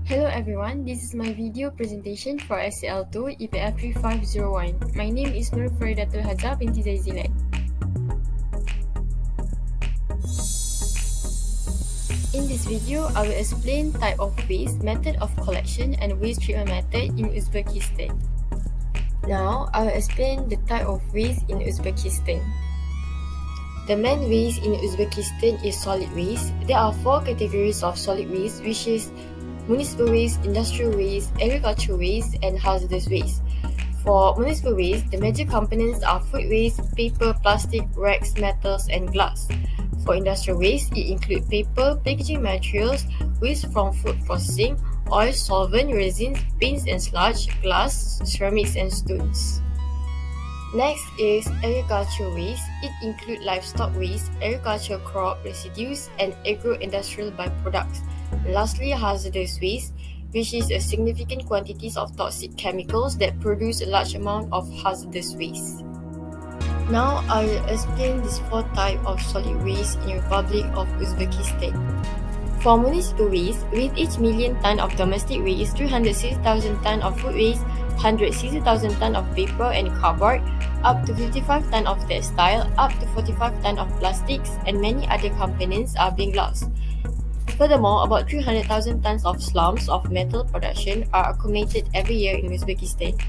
Hello everyone, this is my video presentation for SCL2 EPF 3501. My name is FARIDATUL HAJAR BINTI ZAIZILAN. In this video, I will explain type of waste, method of collection, and waste treatment method in Uzbekistan. Now, I will explain the type of waste in Uzbekistan. The main waste in Uzbekistan is solid waste. There are 4 categories of solid waste, which is municipal waste, industrial waste, agricultural waste, and hazardous waste. For municipal waste, the major components are food waste, paper, plastic, rags, metals, and glass. For industrial waste, it includes paper, packaging materials, waste from food processing, oil, solvent, resins, paints and sludge, glass, ceramics, and stones. Next is agricultural waste. It includes livestock waste, agricultural crop residues, and agro-industrial byproducts. And lastly, hazardous waste, which is a significant quantities of toxic chemicals that produce a large amount of hazardous waste. Now, I will explain these 4 types of solid waste in Republic of Uzbekistan. For municipal waste, with each million ton of domestic waste, 360,000 ton of food waste, 160,000 ton of paper and cardboard, up to 55 ton of textile, up to 45 ton of plastics, and many other components are being lost. Furthermore, about 300,000 tons of slums of metal production are accumulated every year in Uzbekistan.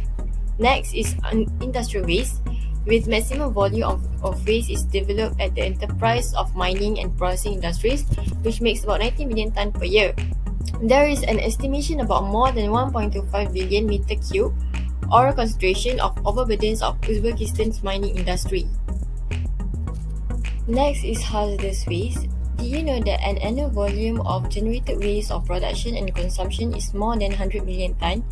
Next is industrial waste, with maximum volume of waste is developed at the enterprise of mining and processing industries, which makes about 90 million tons per year. There is an estimation about more than 1.25 billion meter cube or concentration of overburdens of Uzbekistan's mining industry. Next is hazardous waste. Do you know that an annual volume of generated waste of production and consumption is more than 100 million tons?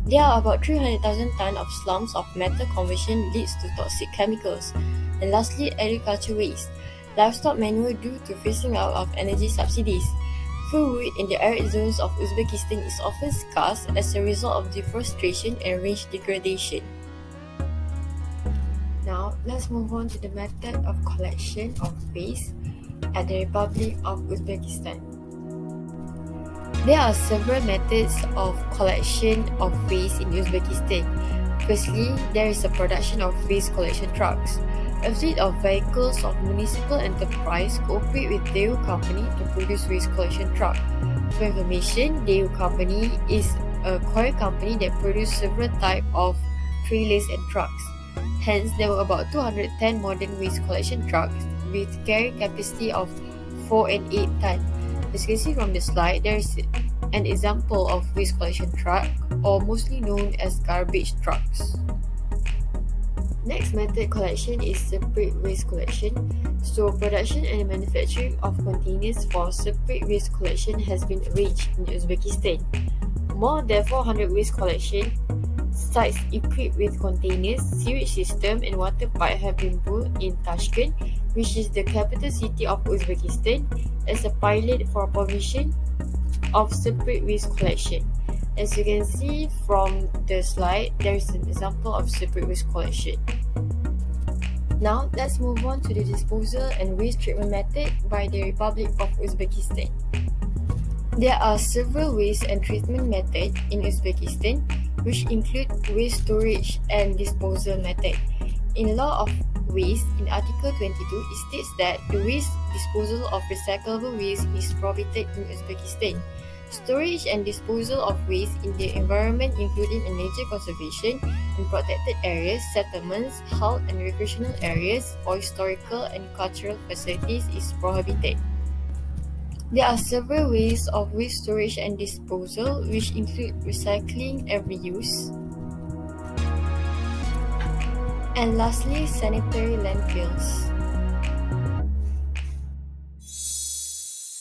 There are about 300,000 tons of slums of metal conversion leads to toxic chemicals. And lastly, agriculture waste. Livestock manure due to phasing out of energy subsidies. Food in the arid zones of Uzbekistan is often scarce as a result of deforestation and range degradation. Now, let's move on to the method of collection of waste at the Republic of Uzbekistan. There are several methods of collection of waste in Uzbekistan. Firstly, there is a production of waste collection trucks. A fleet of vehicles of municipal enterprise cooperate with DAEW Company to produce waste collection truck. For information, DAEW Company is a Korean company that produces several types of trailers and trucks. Hence, there were about 210 modern waste collection trucks with carrying capacity of 4 and 8 tons. As you can see from the slide, there is an example of waste collection truck, or mostly known as garbage trucks. Next method collection is separate waste collection. So, production and manufacturing of containers for separate waste collection has been arranged in Uzbekistan. More than 400 waste collection sites equipped with containers, sewage system, and water pipe have been built in Tashkent, which is the capital city of Uzbekistan, as a pilot for provision of separate waste collection. As you can see from the slide, there is an example of separate waste collection. Now, let's move on to the disposal and waste treatment method by the Republic of Uzbekistan. There are several waste and treatment methods in Uzbekistan, which include waste storage and disposal method. In Law of Waste, in Article 22, it states that the waste disposal of recyclable waste is prohibited in Uzbekistan. Storage and disposal of waste in the environment, including in nature conservation, in protected areas, settlements, health and recreational areas, or historical and cultural facilities is prohibited. There are several ways of waste storage and disposal, which include recycling and reuse. And lastly, sanitary landfills.